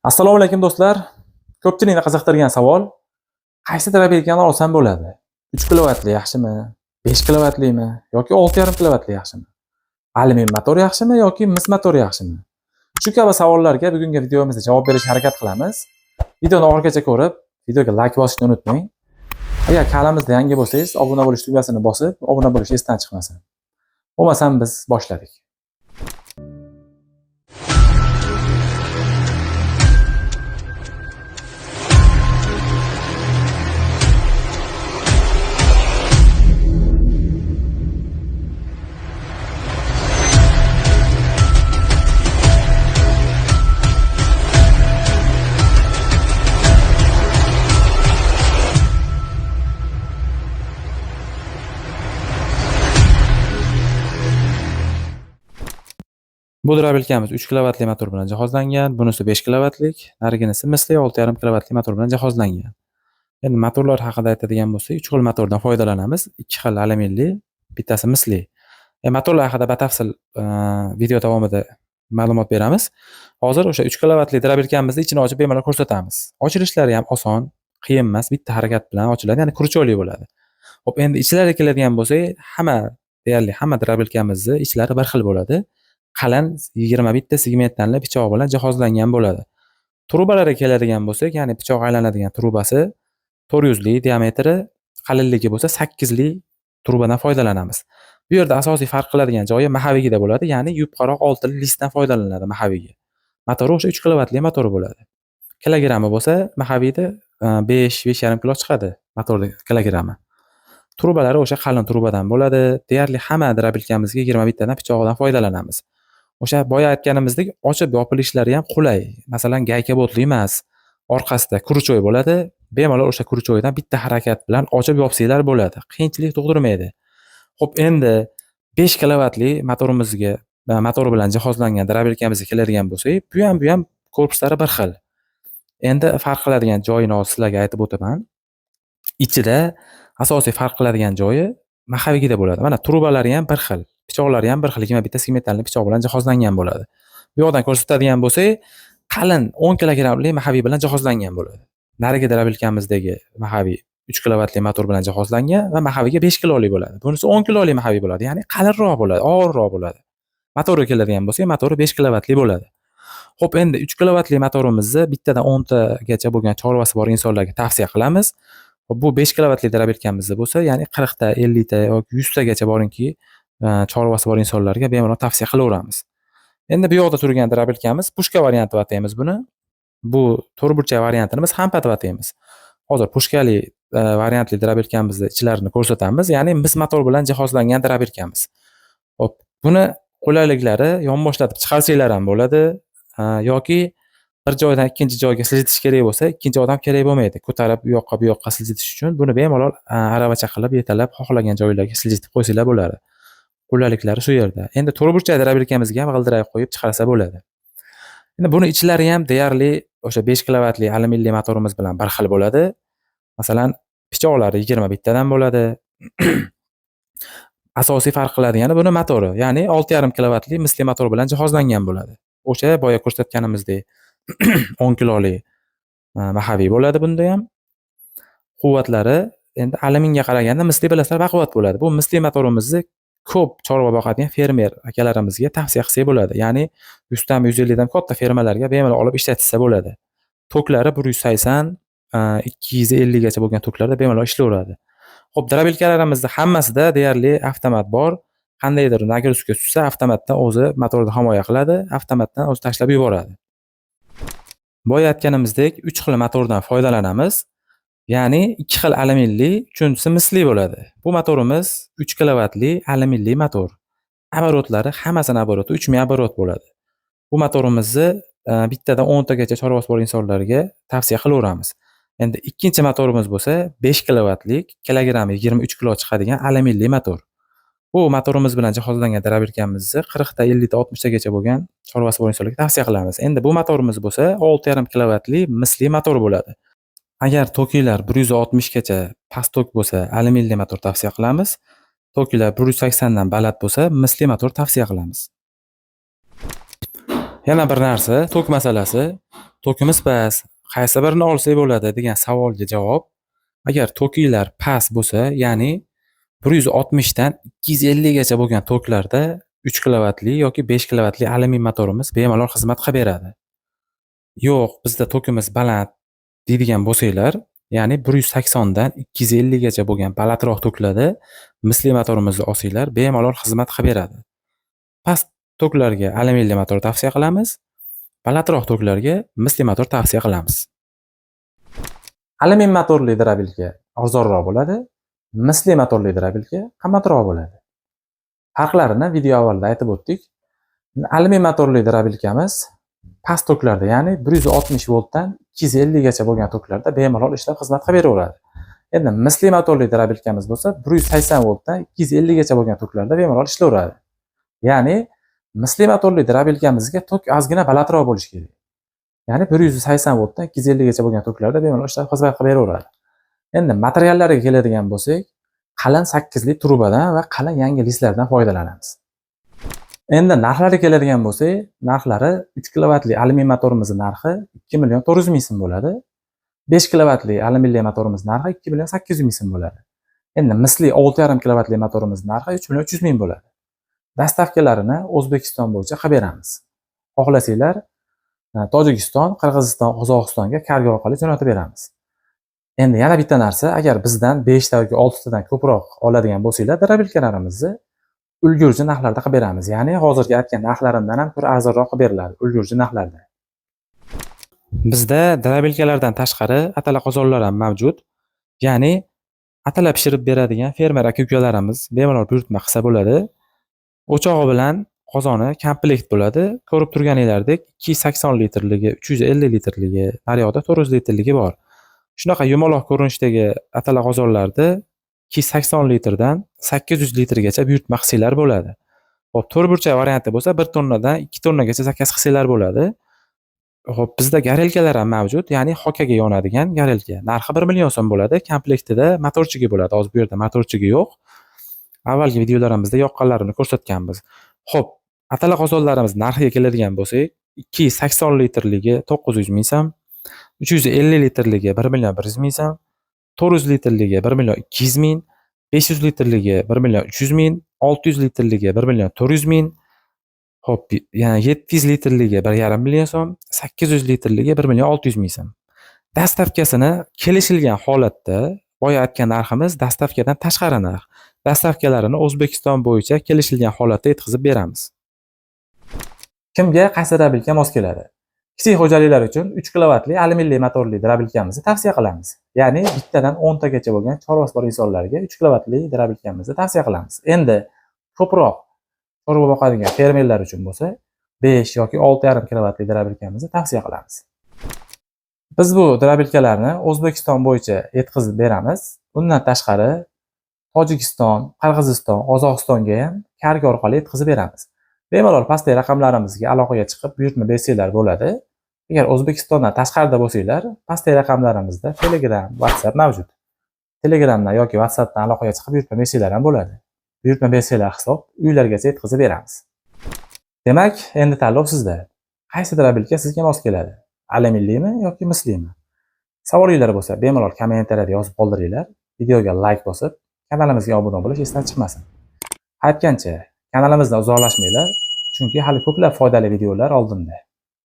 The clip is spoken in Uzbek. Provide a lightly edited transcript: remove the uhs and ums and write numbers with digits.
Assalomu alaykum do'stlar. Ko'pchilikni qiziqtirgan savol: qaysi drobelikani olsam bo'ladi? 3 kilovatli yaxshimi? 5 kilovatlimi yoki 6,5 kilovatli yaxshimi? Alyumin motor yaxshimi yoki mis motor yaxshimi? Shu kabi savollarga bugungi videomizda javob berishga harakat qilamiz. Videoni oxirigacha ko'rib, videoga like bosishni unutmang. Agar kanalimizda yangi bo'lsangiz, obuna bo'lish tugmasini bosib, obuna bo'lish esdan chiqmasin. Bo'lmasam biz boshladik. Bu drobelikamiz 3 kilovatli motor bilan jihozlangan, bunisi 5 kilovatlik, nariginisi misli 6,5 kilovatli motor bilan jihozlangan. Endi motorlar haqida aytadigan bo'lsak, 3 xil motordan foydalanamiz. 2 xil alyuminli, bittasi misli. Motorlar haqida batafsil video davomida ma'lumot beramiz. Hozir o'sha 3 kilovatli drobelikamizni ichini ochib bemalol ko'rsatamiz. Ochilishlari ham oson, qiyin emas, bitta harakat bilan ochiladi, ya'ni kurchoyli bo'ladi. Xo'p, endi ichlariga keladigan bo'lsak, deyarli hamma drobelikamizni ichlari bir xil bo'ladi. Qalin 21 ta segmentlarli pichoq bilan jihozlangan bo'ladi. Trubalariga keladigan bo'lsak, ya'ni pichoq aylanadigan trubasi 400 li diametri, qalinligi bo'lsa 8 li trubadan foydalanamiz. Bu yerda asosiy farq qiladigan joyi mahavigida bo'ladi, ya'ni yupqaroq 6 li listdan foydalaniladi mahavigi. Motori o'sha 3 kilovatli motor bo'ladi. Kilogrammi bo'lsa, mahavida 5-5,5 kilo chiqadi motorning kilogrammi. Trubalari o'sha qalin trubadan bo'ladi. Deyarli hamma drobelikimizga 21 tadan pichoqdan foydalanamiz. O'sha boya aytganimizdek, ochib yopilishlari ham qulay. Masalan, gayka botli emas, orqasida kurchoy bo'ladi. Bemalol o'sha kurchoydan bitta harakat bilan ochib yopsanglar bo'ladi. Qiyinchilik tug'dirmaydi. Xo'p, endi 5 kilovatli motor bilan jihozlangan drobelikimizga keladigan bo'lsak, bu ham korpuslari bir xil. Endi farq qiladigan joyini hozir sizlarga aytib o'taman. Ichida asosiy farq qiladigan joyi mahavigida bo'ladi. Mana trubalari ham bir xil, pichoqlari ham bir xil, 21 ta segmentlarli pichoq bilan jihozlangan bo'ladi. Bu yoqdan ko'rsatadigan bo'lsak, qalin 10 kilogramli mahaviy bilan jihozlangan bo'ladi. Narigi drobelikamizdagi mahaviy 3 kilovatli motor bilan jihozlangan va mahaviga 5 kiloli bo'ladi. Bunisi 10 kiloli mahaviy bo'ladi, ya'ni qalinroq bo'ladi, og'irroq bo'ladi. Motoriga keladigan bo'lsak, motori 5 kilovatli bo'ladi. Xo'p, endi 3 kilovatli motorimizni bittadan 10 tagacha bo'lgan chorvasi bor insonlarga tavsiya qilamiz. Bu 5 kilovatli drobelikamizni bo'lsa, ya'ni 40 ta, 50 ta yoki 100 tagacha borinki, chorvasi bor insonlarga bemalol tavsiya qilaveramiz. Endi bu yoqda turgan drobelikamiz pushka varianti deb ataymiz buni. Bu to'rtburchak variantini biz hampa deb ataymiz. Hozir pushkali variantli drobelikamizni ichlarini ko'rsatamiz, ya'ni mis motor bilan jihozlangan drobelikamiz. Xo'p, buni qulayliklari yonboshlatib chiqarsanglar ham bo'ladi, yoki bir joydan ikkinchi joyga siljitish kerak bo'lsa, ikkinchi odam kerak bo'lmaydi. Ko'tarib bu yoqqa siljitish uchun buni bemalol aravacha qilib, yetalab xohlagan joylarga siljitib qo'ysanglar bo'ladi. Qulayliklari shu yerda. Endi to'rtburchak drobelikimizga ham g'ildirak qo'yib chiqarsa bo'ladi. Endi buni ichlari ham deyarli o'sha 5 kilovatli alyuminli motorimiz bilan bir xil bo'ladi. Masalan, pichoqlari 21 tadan bo'ladi. Asosiy farq qiladigani buni motori, ya'ni 6,5 kilovatli misli motor bilan jihozlangan bo'ladi. O'sha boya ko'rsatganimizdek 10 kiloli mahaviy bo'ladi bunda ham. Quvvatlari endi alyuminga qaraganda misli bilasizlar baquvvat bo'ladi. Bu misli motorimizni ko'p chorva boqadigan fermer akalarimizga tavsiya qilsak bo'ladi. Ya'ni 100 dan 150 dan katta fermalarga bemalol olib ishlatsa bo'ladi. Toklari 180, 250 gacha bo'lgan toklarda bemalol ishlayveradi. Xo'p, drobeliklarimizni hammasida deyarli avtomat bor. Qandaydir nagruzka tushsa, avtomatdan o'zi motorni himoya qiladi, avtomatdan o'zi tashlab yuboradi. Boya aytganimizdek, 3 xil motordan foydalanamiz. Ya'ni 2 xil alyuminli, uchinchisi misli bo'ladi. Bu motorimiz 3 kilovatli alyuminli motor. Оборотлari hammasini oboroti 3000 oborot bo'ladi. Bu motorimizni bittadan 10 tagacha chorvasi bor insonlarga tavsiya qilaveramiz. Endi ikkinchi motorimiz bo'lsa 5 kilovatlik, kilogrammi 23 kilo chiqadigan alyuminli motor. Bu motorimiz bilan jihozlangan drobelikamizni 40 ta, 50 ta, 60 tagacha bo'lgan chorvasi bor insonlarga tavsiya qilamiz. Endi bu motorimiz bo'lsa 6,5 kilovatli misli motor bo'ladi. Agar tokinglar 160 gacha past tok bo'lsa, alyuminli motor tavsiya qilamiz. Tokinglar 180 dan baland bo'lsa, misli motor tavsiya qilamiz. Yana bir narsa, tok masalasi. tokimiz past, qaysi birini olsak bo'ladi degan savolga javob, agar tokinglar past bo'lsa, ya'ni 160 dan 250 gacha bo'lgan toklarda 3 kilovatli yoki 5 kilovatli alyumin motorimiz bemalol xizmat qilib beradi. Yo'q, bizda tokimiz baland deydigan bo'lsanglar, ya'ni 180 dan 250 gacha bo'lgan balandroq toklarda misli motorimizni olsanglar, bemalol xizmat qilib beradi. Past toklarga alyuminli motor tavsiya qilamiz, balandroq toklarga misli motor tavsiya qilamiz. Alyumin motorli drabilka arzonroq bo'ladi, misli motorli drabilka qimmatroq bo'ladi. Farqlarini video avvalda aytib o'tdik. Alyumin motorli drabilkamiz past toklarda, ya'ni 160 voltdan 250 gacha bo'lgan toklarda bemalol ishlab xizmat qilib beraveradi. Endi misli motorli drabilkamiz bo'lsa 180 voltdan 250 gacha bo'lgan toklarda bemalol ishlayveradi. Ya'ni misli motorli drabilkamizga tok ozgina balandroq bo'lishi kerak. Ya'ni 180 voltdan 250 gacha bo'lgan toklarda bemalol ishlab xizmat qilib beraveradi. Endi materiallariga keladigan bo'lsak, qalin 8 li trubadan va qalin yangi listlardan foydalanamiz. Endi narxlariga keladigan bo'lsak, narxlari 3 kilovatli alyumin motorimizning narxi 2 million 400 ming so'm bo'ladi. 5 kilovatli alyuminli motorimiz narxi 2 million 800 ming so'm bo'ladi. Endi misli 6,5 kilovatli motorimiz narxi 3 million 300 ming bo'ladi. Dastavkalarini O'zbekiston bo'yicha qilib beramiz. Xohlasanglar, Tojikiston, Qirg'iziston, Qozog'istonga kargo orqali jo'natib beramiz. Endi yana bitta narsa, agar bizdan 5 ta yoki 6 tadan ko'proq oladigan bo'lsanglar, drabilkalarimizni ulgurji narxlarda qilib beramiz. Ya'ni hozirgi aytgan narxlarimdan ham ko'ra arzonroq qilib beriladi ulgurji narxlarda. Bizda drabilkalardan tashqari atala qozonlar ham mavjud. Ya'ni atala pishirib beradigan fermer aka-ukalarimiz bemalol buyurtma qilsa bo'ladi. O'chog'i bilan qozoni komplekt bo'ladi. Ko'rib turganinglardek 280 litrligi, 350 litrligi, naryoqda 400 litrligi bor. Shunaqa yumaloq ko'rinishdagi atala qozonlarda 280 litrdan 800 litrgacha buyurtma qilsanglar bo'ladi. Xo'p, to'rtburchak varianti bo'lsa 1 tonnadan 2 tonnagacha zakaz qilsanglar bo'ladi. Xo'p, bizda garelkalar ham mavjud, ya'ni hokaga yonadigan garelka. Narxi 1 million so'm bo'ladi. Komplektida motorchigi bo'ladi. Hozir bu yerda motorchigi yo'q. Avvalgi videolarimizda yoqqanlarini ko'rsatganmiz. Xo'p, atala qozonlarimiz narxiga keladigan bo'lsak, 280 litrligi 900 ming so'm, 350 litrligi 1 million 100 ming so'm, 400 litrligi 1 million 200 ming, 500 litrligi 1 million 300 ming, 600 litrligi 1 million 400 ming, hop, yana 700 litrligi 1,5 million so'm, 800 litrligi 1 million 600 ming so'm. Dastavkasini kelishilgan holatda, boya aytgan narximiz dastavkadan tashqari narx. Dastavkalarini O'zbekiston bo'yicha kelishilgan holatda yetkazib beramiz. Kimga qaysi drabilka mos keladi? Kichik xo'jaliklar uchun 3 kilovatli alyuminli motorli drabilkamizni tavsiya qilamiz. Ya'ni bittadan 10 tagacha bo'lgan chorvasi bor insonlarga 3 kilovatli drabilkamizni tavsiya qilamiz. Endi ko'proq chorva boqadigan fermerlar uchun bo'lsa 5 yoki 6,5 kilovatli drabilkamizni tavsiya qilamiz. Biz bu drabilkalarni O'zbekiston bo'yicha yetkazib beramiz. Bundan tashqari Tojikiston, Qirg'iziston, Qozog'istonga ham kargo orqali yetkazib beramiz. Bemalol pastdagi raqamlarimizga aloqaga chiqib buyurtma bersanglar bo'ladi. Agar O'zbekistondan tashqarida bo'lsanglar, pastdagi raqamlarimizda Telegram, WhatsApp mavjud. Telegramdan yoki WhatsAppdan aloqaga chiqib buyurtma bersanglar ham bo'ladi. Buyurtma bersanglar hisob uylargacha yetkazib beramiz. Demak, endi tanlov sizda. Qaysi drabilka sizga mos keladi? Alyuminlimi yoki mislimi? Savolinglar bo'lsa, bemalol kommentariyada yozib qoldiringlar. Videoga like bosib, kanalimizga obuna bo'lish esdan chiqmasin. Aytgancha, kanalimizdan uzoqlashmanglar, chunki hali ko'plab foydali videolar oldinda.